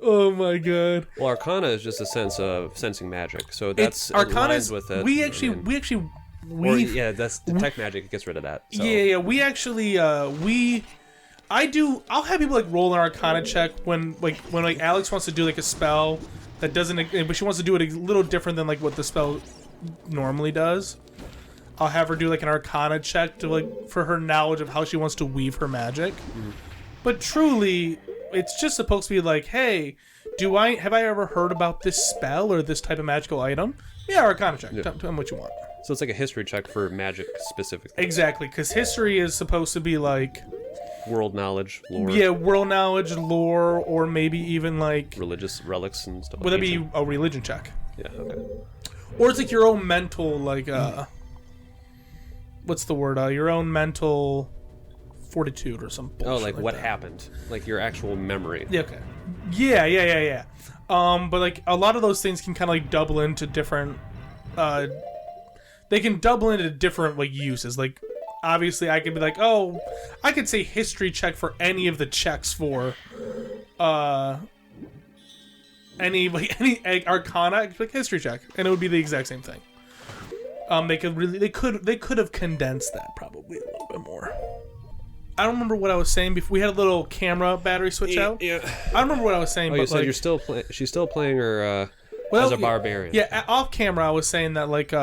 Oh my god. Well, Arcana is just a sense of sensing magic, so that's Arcana aligns with it. That's detect magic. It gets rid of that. So. Yeah. We actually I'll have people like roll an Arcana check when Alex wants to do like a spell that doesn't, but she wants to do it a little different than like what the spell normally does. I'll have her do like an Arcana check to like for her knowledge of how she wants to weave her magic. Mm-hmm. But truly, it's just supposed to be like, hey, have I ever heard about this spell or this type of magical item? Yeah, Arcana check. Yeah. Tell me what you want. So it's like a history check for magic specifically. Exactly, because history is supposed to be like world knowledge, lore. Yeah, world knowledge, lore, or maybe even like religious relics and stuff. Would that be a religion check? Yeah. Okay. Or it's like your own mental what's the word? Your own mental fortitude or something. Oh, like what happened? Like your actual memory. Yeah, okay. Yeah. But like a lot of those things can kind of like double into different they can double into different like uses. Like obviously I could be like, oh, I could say history check for any of the checks for any Arcana, like history check, and it would be the exact same thing. They could have condensed that probably a little bit more. I don't remember what I was saying before. We had a little camera battery switch out. Yeah. I don't remember what I was saying. Oh, but you said like, she's still playing her as a barbarian. Yeah, off camera I was saying that like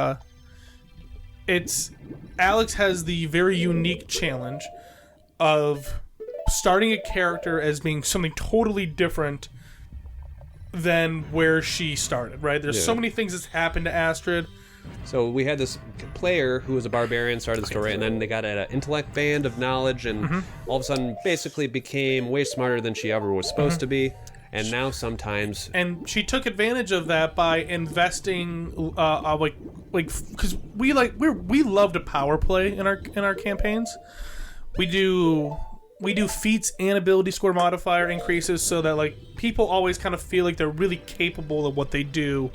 it's Alex has the very unique challenge of starting a character as being something totally different than where she started. Right? There's so many things that's happened to Astrid. So we had this player who was a barbarian, started the story, and then they got an intellect band of knowledge, and all of a sudden basically became way smarter than she ever was supposed to be. And now sometimes... And she took advantage of that by investing, because we love to power play in our campaigns. We do feats and ability score modifier increases so that like people always kind of feel like they're really capable of what they do.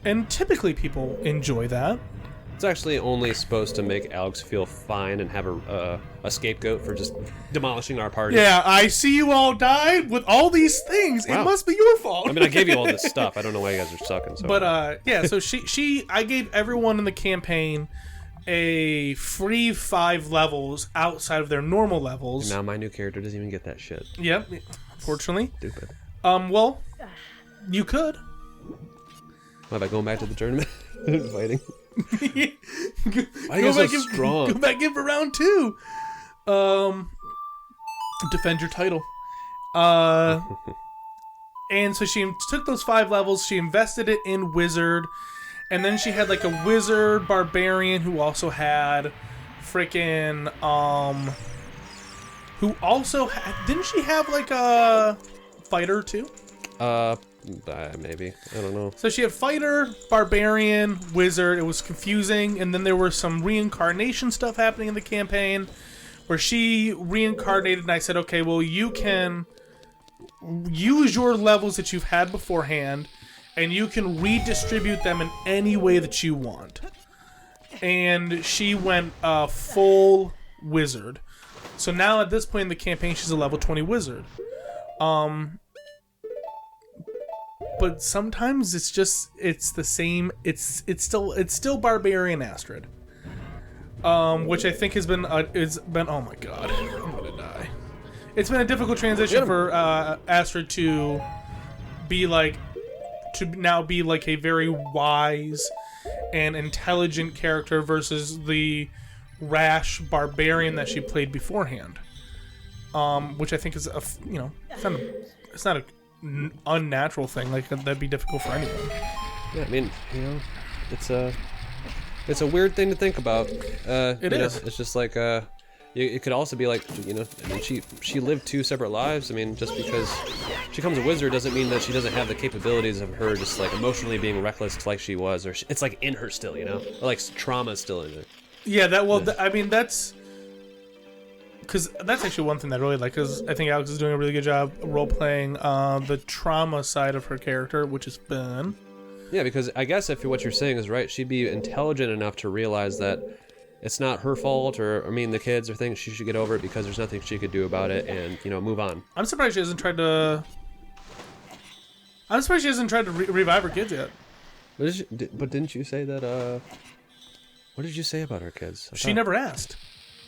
And typically people enjoy that. It's actually only supposed to make Alex feel fine and have a scapegoat for just demolishing our party. Yeah, I see you all died with all these things. Wow. It must be your fault. I mean, I gave you all this stuff. I don't know why you guys are sucking. So. But yeah, so I gave everyone in the campaign a free 5 levels outside of their normal levels. And now my new character doesn't even get that shit. Yep, unfortunately. Stupid. Well, you could. What, about going back to the tournament and fighting? Why are you so strong? Go back in for round 2. Defend your title. And so she took those 5 levels, she invested it in wizard, and then she had like a wizard barbarian who also had freaking who also had, didn't she have like a fighter too? Maybe. I don't know. So she had fighter, barbarian, wizard. It was confusing. And then there was some reincarnation stuff happening in the campaign where she reincarnated and I said, okay, well, you can use your levels that you've had beforehand and you can redistribute them in any way that you want. And she went full wizard. So now at this point in the campaign, she's a level 20 wizard. But sometimes it's the same. It's still barbarian Astrid, which I think has been oh my god, I'm gonna die. It's been a difficult transition for Astrid to now be like a very wise and intelligent character versus the rash barbarian that she played beforehand, which I think is it's not a unnatural thing. Like that'd be difficult for anyone. Yeah, I mean, it's a weird thing to think about. It is. It's just like it could also be like I mean, she lived 2 separate lives. I mean, just because she becomes a wizard doesn't mean that she doesn't have the capabilities of her just like emotionally being reckless like she was, or it's like in her still, or like trauma still in her. Yeah, I mean that's. Because that's actually one thing that I really like, because I think Alex is doing a really good job role-playing the trauma side of her character, which is fun. Yeah, because I guess if what you're saying is right, she'd be intelligent enough to realize that it's not her fault, or I mean, the kids are thinking she should get over it because there's nothing she could do about it, and move on. I'm surprised she hasn't tried to. I'm surprised she hasn't tried to revive her kids yet. But didn't you say that? What did you say about her kids? She never asked.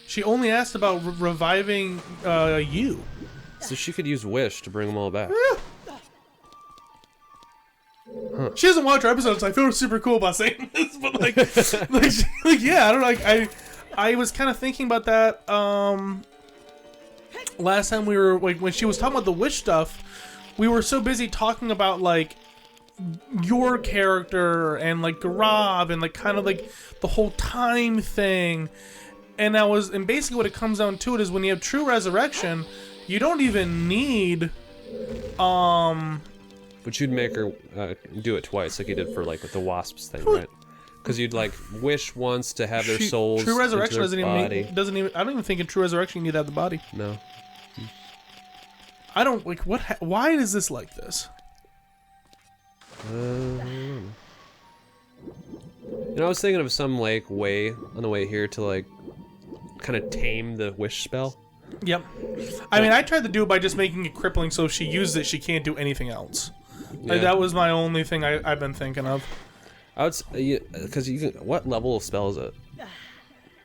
She only asked about reviving you. So she could use Wish to bring them all back. Yeah. Huh. She doesn't watch our episodes, so I feel super cool about saying this. But yeah, I don't know. I was kind of thinking about that. Last time we were when she was talking about the Wish stuff, we were so busy talking about your character and Gaurav and kind of the whole time thing. And basically what it comes down to it is when you have true resurrection, you don't even need But you'd make her do it twice, like you did for with the wasps thing, right? Because you'd wish once to have their souls. True resurrection into their doesn't even. I don't even think in true resurrection you need to have the body. No. I don't what. Why is this like this? I was thinking of some way on the way here to kind of tame the wish spell. Yep. I mean, I tried to do it by just making it crippling, so if she uses it, she can't do anything else. Yeah. That was my only thing I've been thinking of. I would, because you can. What level of spell is it?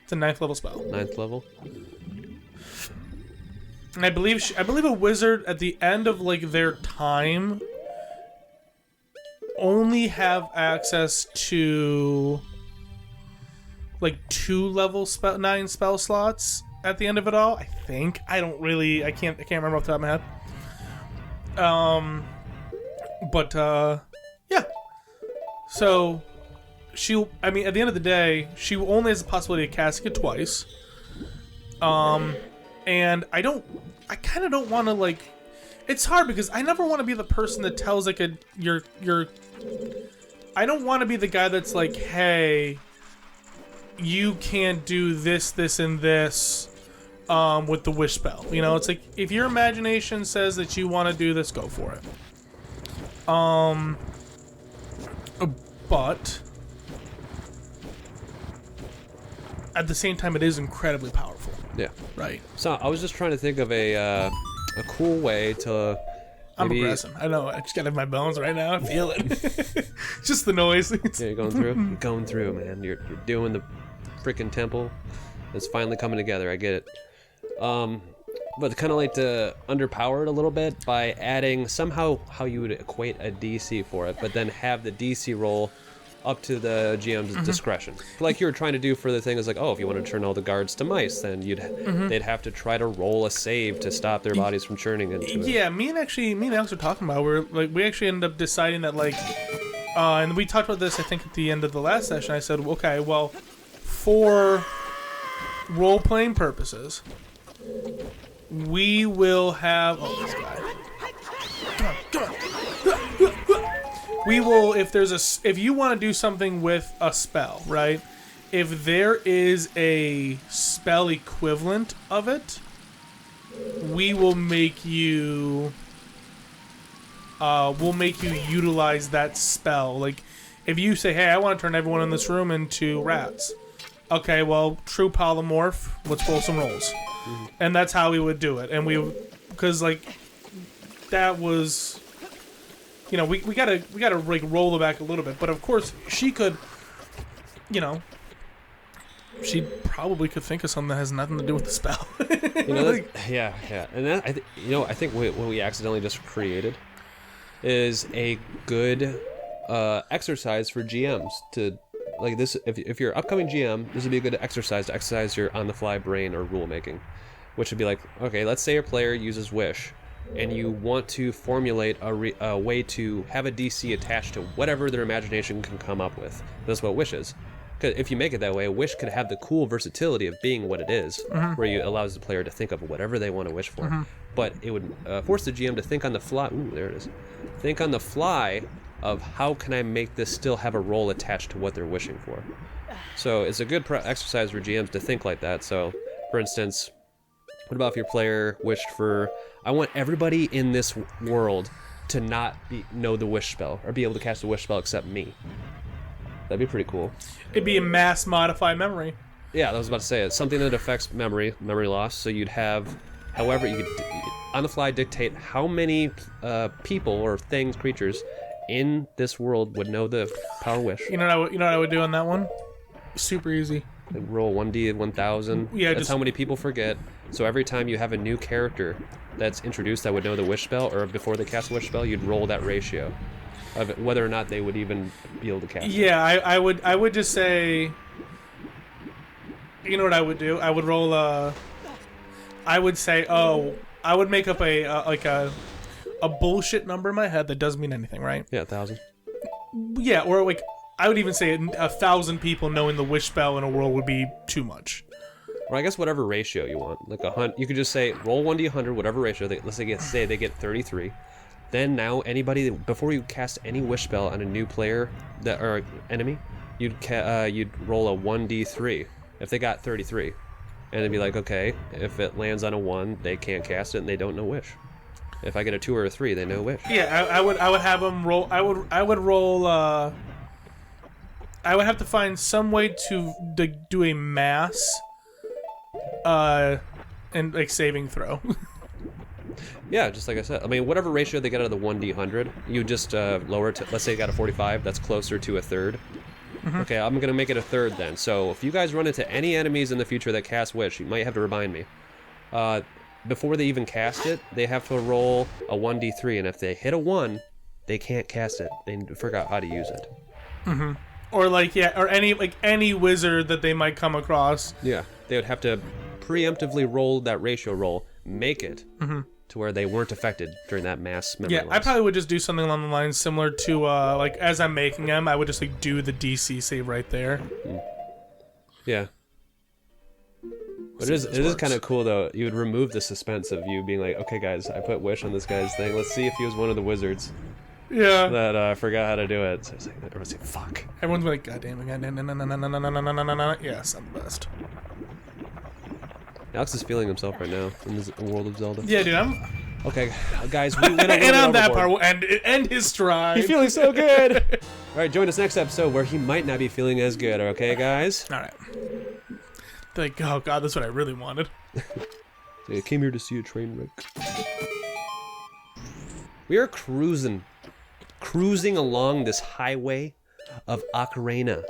It's a 9th level spell. 9th level. And I believe a wizard at the end of their time only have access to 2 level 9 spell slots at the end of it all. I think. I can't remember off the top of my head. But yeah. So at the end of the day, she only has the possibility of casting it twice. And I kind of don't want to it's hard because I never want to be the person that tells I don't want to be the guy that's hey, you can't do this, and this with the wish spell. It's if your imagination says that you want to do this, go for it. But at the same time, it is incredibly powerful. Yeah. Right. So I was just trying to think of a cool way to. I'm aggressive. I know. I just got it in my bones right now. I feel it. Just the noise. Yeah, you're going through. You're going through, man. You're doing the freaking temple. It's finally coming together. I get it. But kind of to underpower it a little bit by adding somehow how you would equate a DC for it, but then have the DC roll up to the GM's discretion. Like you were trying to do for the thing is if you want to turn all the guards to mice, then they'd have to try to roll a save to stop their bodies from churning into it. Yeah, me and Alex were talking about we actually ended up deciding that and we talked about this I think at the end of the last session. I said, okay, well, for role-playing purposes, we will have this guy. Come on. We will, if you want to do something with a spell, right? If there is a spell equivalent of it, we will make you utilize that spell. If you say, hey, I want to turn everyone in this room into rats. Okay, well, true polymorph, let's roll some rolls. And that's how we would do it. And because that was, we gotta roll it back a little bit. But of course, she could, she probably could think of something that has nothing to do with the spell. Yeah. And that, I think what we accidentally just created is a good exercise for GMs to this. If you're upcoming GM, this would be a good exercise to exercise your on-the-fly brain or rule making, which would be okay, let's say your player uses Wish, and you want to formulate a way to have a DC attached to whatever their imagination can come up with. That's what Wish is. Because if you make it that way, Wish could have the cool versatility of being what it is, where it allows the player to think of whatever they want to wish for. But it would force the GM to think on the fly. Ooh, there it is. Think on the fly of how can I make this still have a role attached to what they're wishing for. So it's a good exercise for GMs to think like that. So, for instance, what about if your player wished for, I want everybody in this world to not know the wish spell or be able to cast the wish spell except me. That'd be pretty cool. It'd be a mass modified memory. Yeah, I was about to say it's something that affects memory loss. So you'd have, however, you could on the fly dictate how many people or things, creatures in this world would know the power wish. You know what I would do on that one? Super easy. Like roll 1d 1000. Yeah, that's how many people forget. So every time you have a new character that's introduced that would know the wish spell, or before they cast a wish spell, you'd roll that ratio of whether or not they would even be able to cast it. Yeah, I would just say. You know what I would do? I would roll I would say, I would make up a bullshit number in my head that doesn't mean anything, right? Yeah, 1000. Yeah, or like I would even say 1,000 people knowing the wish spell in a world would be too much. Or I guess whatever ratio you want. Like you could just say roll 1d 100, whatever ratio. Let's say they get 33. Then now anybody before you cast any wish spell on a new player or enemy, you'd roll a 1d3 if they got 33, and it'd be like, okay, if it lands on a 1, they can't cast it and they don't know wish. If I get a 2 or a 3, they know wish. Yeah, I would have them roll. I would roll. I would have to find some way to do a mass, and like saving throw. Yeah, just like I said. I mean, whatever ratio they get out of the 1d100, you just lower it to, let's say you got a 45, that's closer to a third. Mm-hmm. Okay, I'm going to make it a third then. So if you guys run into any enemies in the future that cast wish, you might have to remind me. Before they even cast it, they have to roll a 1d3, and if they hit a 1, they can't cast it. They forgot how to use it. Mm-hmm. Or or any wizard that they might come across. Yeah, they would have to preemptively roll that ratio roll, make it to where they weren't affected during that mass memory loss. I probably would just do something along the lines similar to like as I'm making them, I would just like do the DC save right there. Yeah. But it is kind of cool though. You would remove the suspense of you being like, okay guys, I put wish on this guy's thing. Let's see if he was one of the wizards. Yeah. That forgot how to do it. So it's like everyone's like, fuck. Everyone's like, God damn it, no. Yes, I'm the best. Alex is feeling himself right now in the world of Zelda. Yeah, dude, I'm. Okay, guys, we went a little and bit on that overboard. part, we'll end his stride. He's feeling so good. All right, join us next episode where he might not be feeling as good. Okay, guys. All right. Like, oh god, that's what I really wanted. I came here to see a train wreck. We are cruising along this highway of Ocarina.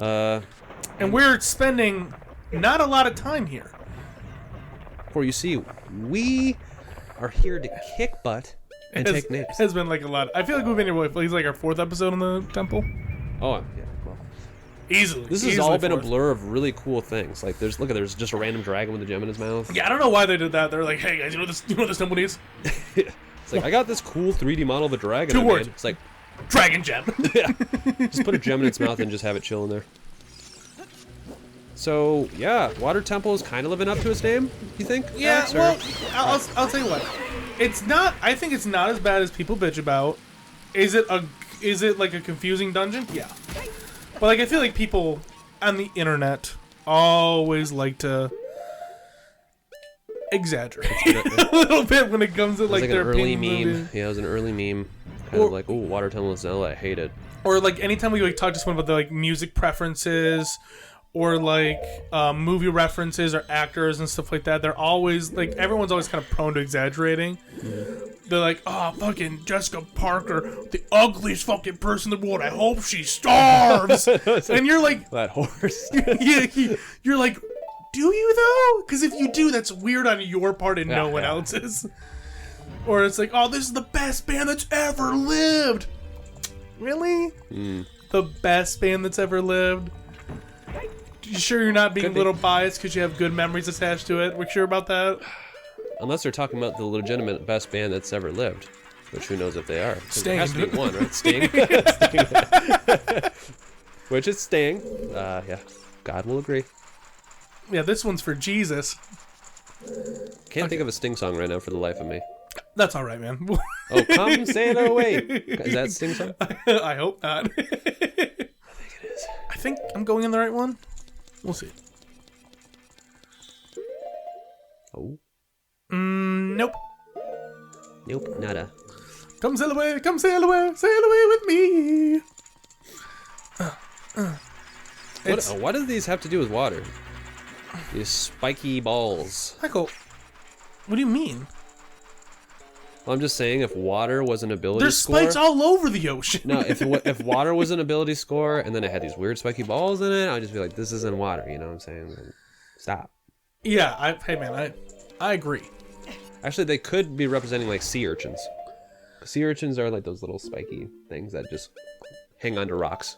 And we're spending not a lot of time here. For you see, we are here to kick butt and take names. It has been like a lot. I feel like we've been here. He's like our 4th episode in the temple. Oh yeah, well, easily. This has all been a blur of really cool things. Like there's just a random dragon with a gem in his mouth. Yeah, I don't know why they did that. They're like, hey guys, you know what this temple needs? It's like I got this cool 3D model of a dragon. 2 words. It's like dragon gem. Yeah, just put a gem in its mouth and just have it chilling there. So yeah, Water Temple is kind of living up to its name. You think? Yeah. Well, I'll tell you what. It's not. I think it's not as bad as people bitch about. Is it like a confusing dungeon? Yeah. But like I feel like people on the internet always like to exaggerate a little bit when it comes to like their an early opinion. meme. Yeah, it was an early meme. Kind of like, oh, Water Temple is Zelda. I hate it. Or like anytime we like talk to someone about their like music preferences. Or like movie references or actors and stuff like that. They're always like everyone's always kind of prone to exaggerating. They're like, oh, fucking Jessica Parker, the ugliest fucking person in the world. I hope she starves. And you're like, that horse. You're like, do you though? Because if you do, that's weird on your part and no one else's. Or it's like, oh, this is the best band that's ever lived. Really? The best band that's ever lived? You sure you're not being a little biased because you have good memories attached to it? We're sure about that? Unless they're talking about the legitimate best band that's ever lived. Which who knows if they are. Sting. There has to be one, right? Sting. Which is Sting. Yeah. God will agree. Yeah, this one's for Jesus. Can't think of a Sting song right now for the life of me. That's alright, man. Oh, come sail away. Is that Sting song? I hope not. I think it is. I think I'm going in the right one. We'll see. Oh. Nope. Nope, nada. Come sail away with me. What do these have to do with water? These spiky balls. Michael, what do you mean? Well, I'm just saying, if water was an ability There's score... spikes all over the ocean. No, if water was an ability score, and then it had these weird spiky balls in it, I'd just be like, this isn't water, you know what I'm saying? Stop. Yeah, hey man, I agree. Actually, they could be representing like sea urchins. Sea urchins are like those little spiky things that just hang onto rocks.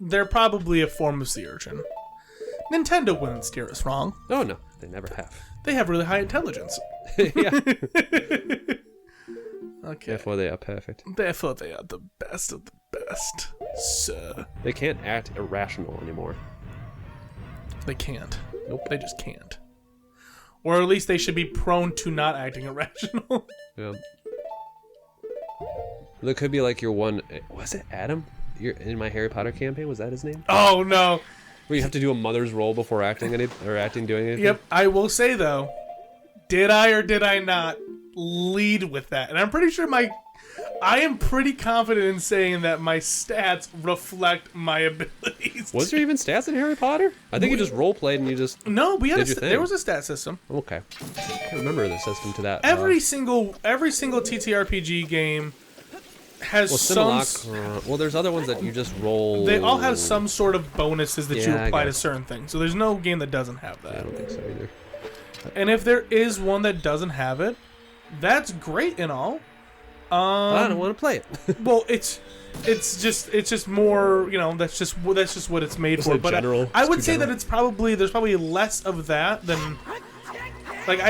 They're probably a form of sea urchin. Nintendo wouldn't steer us wrong. Oh no, they never have. They have really high intelligence. Yeah. Okay. Therefore they are perfect. Therefore they are the best of the best, sir. They can't act irrational anymore. They can't. Nope. They just can't. Or at least they should be prone to not acting irrational. Yeah. There could be like your one... Was it Adam? In my Harry Potter campaign, was that his name? Oh no. Where you have to do a mother's role before doing anything? Yep, I will say though, did I or did I not lead with that? And I'm pretty sure I am pretty confident in saying that my stats reflect my abilities. Was there even stats in Harry Potter? I think you just role played and you just... No, we had there was a stat system. Okay. I can't remember the system to that. Every single TTRPG game has well, there's other ones that you just roll. They all have some sort of bonuses that you apply to certain things. So there's no game that doesn't have that. I don't think so either. And if there is one that doesn't have it, that's great and all. I don't want to play it. Well, it's just more, you know, that's just what it's made for. But I would say that there's probably less of that than like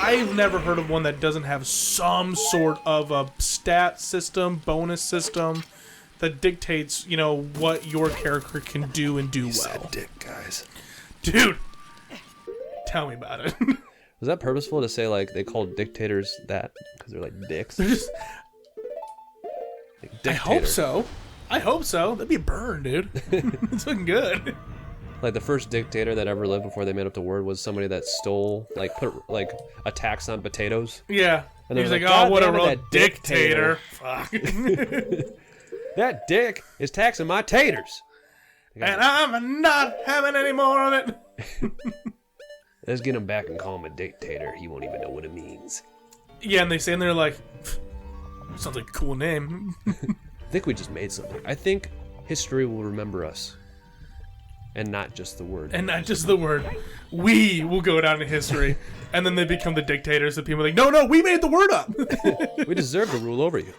I've never heard of one that doesn't have some sort of a stat system, bonus system that dictates, you know, what your character can do and do well. Said dick, guys. Dude, tell me about it. Was that purposeful to say like they called dictators that because they're like dicks? They're just. Like, I hope so. That'd be a burn, dude. It's looking good. Like the first dictator that ever lived before they made up the word was somebody that stole, like, put like a tax on potatoes. Yeah. And he was like, oh, what a real dictator. Fuck. That dick is taxing my taters. And I'm not having any more of it. Let's get him back and call him a dictator. He won't even know what it means. Yeah, and they're like, sounds like a cool name. I think we just made something. I think history will remember us. And not just the word. And not just the word. We will go down in history. And then they become the dictators that people are like, no, we made the word up. We deserve to rule over you.